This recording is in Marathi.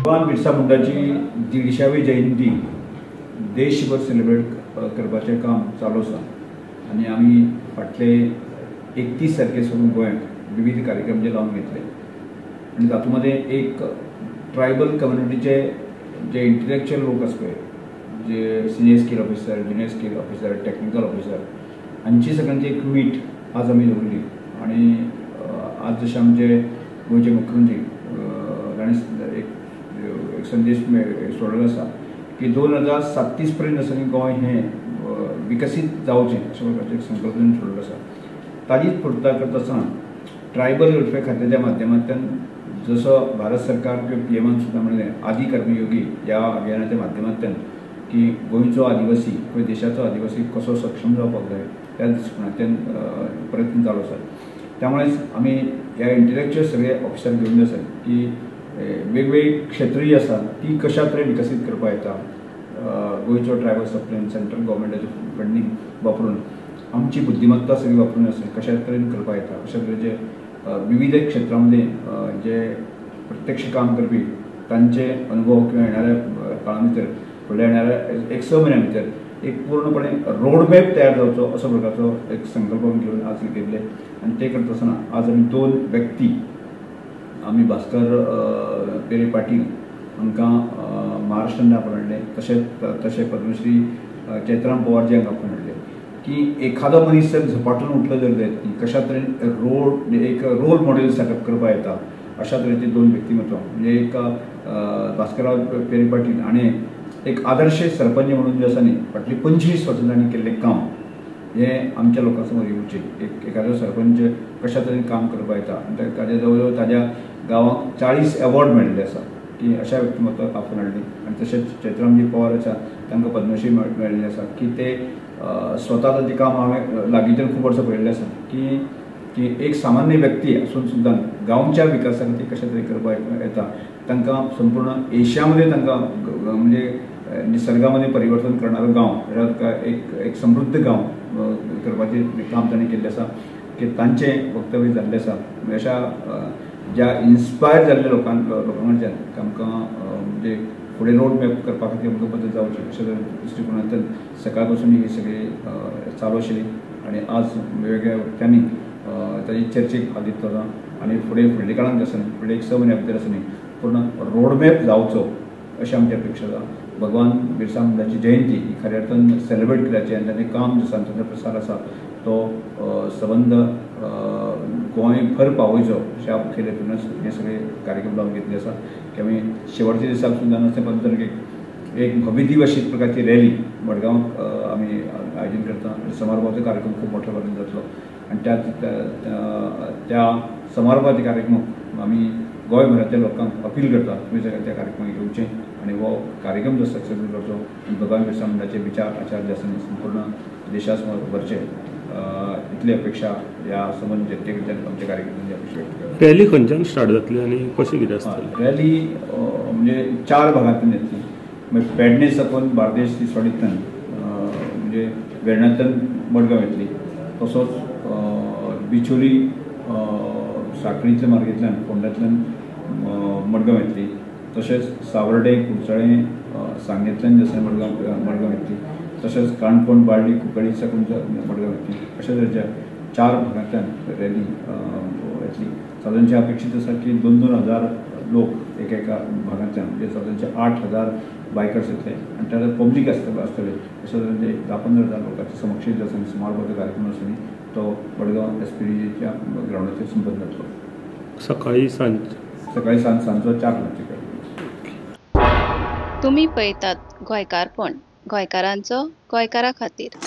भगवान बिरसा मुंडाची 150वी जयंती देशभर सेलिब्रेट करपाचें काम चालू आसा आनी आमी फाटले 31 तारखेसून गोंयांत विविध कार्यक्रम जे लावन घेतले आनी तातूंत मध्ये एक ट्रायबल कम्युनिटीचे जे इंटलेक्चुअल लोक आसा पळय, जे senior skill officer, junior skill officer, technical officer हांची सगळ्यांची एक मीट आज आमी दवरली आनी आज जशें आमचे गोंयचे मुख्यमंत्री ताणें एक संदेश सोडलो आसा की 2037 पर्यंत आसा गोंय हें विकसीत जावचें अशा प्रकारचें एक संकल्पना सोडलो आसा। ताजीच पूर्तता करता आसतना ट्रायबल वेलफेअर खात्याच्या माध्यमांतल्यान जसो भारत सरकार किंवा पीएमान सुद्दां म्हणलें आदी कर्मयोगी ह्या अभियानाच्या माध्यमांतल्यान की गोंयचो आदिवासी किंवा देशाचो आदिवासी कसो सक्षम जावपाक जाय त्या दृश्टिकोनांतल्यान प्रयत्न चालू आसा। त्यामुळेच आमी ह्या इंटलेक्चुअल सगळे ऑफिसर घेवन आसात की वेगवेगळी क्षेत्र जी आसा ती कशा तरेन विकसीत करपाक येता, गोंयचो ट्रायबल सप्लायन सेंट्रल गव्हर्मेंटाचें फंडींग वापरून आमची बुद्धिमत्ता सगळी वापरून आसा कशा तरेन करपाक येता, अशा तरेचे विविध क्षेत्रांमध्ये जे प्रत्यक्ष काम करपी तांचे अनुभव किंवा येणाऱ्या काळा भितर फुडल्या येणाऱ्या 1 म्हयन्या भितर एक पूर्णपणे रोडमॅप तयार जावचो असो प्रकारचो एक संकल्प घेवन आज घेतले आनी ते करता आसतना आज आमी 2 व्यक्ती आमी भास्कर पेरे पाटील हांकां महाराष्ट्रान आपणायले, तशें पद्मश्री चैत्राम पवारजी हांकां आपणायले की एखादो मनीस जर झपाटून उठलो जर जायत न्ही कशा तरेन एक रोल मॉडेल सेटअप करपाक येता अशा तरेचे 2 व्यक्तिमत्व म्हणजे एक भास्करराव पेरे पाटील आनी एक आदर्श सरपंच म्हणून जे आसा न्ही फाटली 25 वर्सां तांणी केल्लें काम हें आमच्या लोकां समोर येवचें। एखादो सरपंच कशा तरेन काम करपाक येता आनी ताच्या जवळ जवळ ताज्या गांवांक 40 अवॉर्ड मेळिल्ले आसा की अशा व्यक्तिमत्वाक आपण हाडली आनी तशेंच चैत्रामजी पवार आसा तांकां पद्मश्री मेळिल्ले आसा की ते स्वता ताचें काम हांवें लागींच्यान खूब वर्सां पळयल्लें आसा की एक सामान्य व्यक्ती आसून सुद्दां गांवच्या विकासा खातीर कशा तरेन करपाक येता तांकां संपूर्ण एशियामध्ये तांकां म्हणजे निसर्गामध्ये परिवर्तन करणारो गांव एक समृद्ध गांव करपाचें काम ताणें केल्लें आसा की तांचें वक्तव्य जाल्लें आसा। अशा ज्या इन्स्पायर जाल्ल्या लोकांच्यान आमकां म्हणजे फुडें रोड मॅप करपा खातीर आमकां मदत जावची अशा दृश्टिकोनांतल्यान सकाळ पासून ही सगळी चालू आशिल्ली आनी आज वेगवेगळ्या व्यक्त्यांनी ताची चर्चेक हात दितलो आसा आनी फुडल्या काळांत आसा न्ही फुडें 1 म्हयन्या भितर आसा न्ही पूर्ण रोडमॅप जावचो अशी आमची अपेक्षा आसा। भगवान बिरसा मुंडाची जयंती ही खऱ्या अर्थान सेलिब्रेट करची आनी ताचें काम जो स्वातंत्र्य प्रसार आसा तो सबंद गोंयभर पावयचो अशा मुखेल हेतूनच हे सगळे कार्यक्रम लावन घेतले आसा की आमी शेवटच्या दिसाक सुद्दां 15 तारखेक एक भव्य अशी प्रकारची रॅली मडगांवांत आमी आयोजन करता आनी समारोपाचो कार्यक्रम खूब मोठ्या प्रमाणात जातलो आनी त्या समारोपाचे कार्यक्रम आमी गोंयभरातल्या लोकांक अपील करता तुमी सगळे त्या कार्यक्रमाक येवचें आनी हो कार्यक्रम जो सक्सेसफूल करचो आनी भगवान बिरसा मुंडाचे विचार आचार जे आसा संपूर्ण देशा समोर व्हरचे इतली अपेक्षा ह्या संबंद जनते कडल्यान आमच्या कार्यक्रमाची अपेक्षा व्यक्त करता। रॅली खंयच्यान स्टार्ट जातली आनी कशी कितें आसता? रॅली म्हणजे 4 भागांतल्यान येतली म्हणजे पेडणे साकून बार्देश तिसवाडींतल्यान म्हणजे वेर्णांतल्यान मडगांव येतली, तसोच बिचोली साखळींतल्या मार्गेंतल्यान फोंड्यांतल्यान मडगांव येतली, तशेंच सावर्डे कुडचडें सांगेंतल्यान जशें मडगांव येतली, तशेंच काणकोण बाळ्ळी कुंकळ्ळी साकून मडगांव येतली अशा तरेच्या 4 भागांतल्यान रॅली येतली। सादारणशे अपेक्षीत आसा की 2-2 हजार लोक एका भागांतल्यान म्हणजे सादारणशे 8,000 बायकर्स येतले आनी त्या पब्लीक आसतले अशा तरेचे 10-15 हजार लोकांचे समक्षीत जो आसा समारोपाचो कार्यक्रम आसा तो मडगांव SPDCच्या ग्रावंडाचेर संपन्न जातलो। सकाळी सांज सांजचो 4 वरांचेर। तुम्ही पळयतात गोंयकारपण, गोंयकारांचो गोंयकारा खातीर।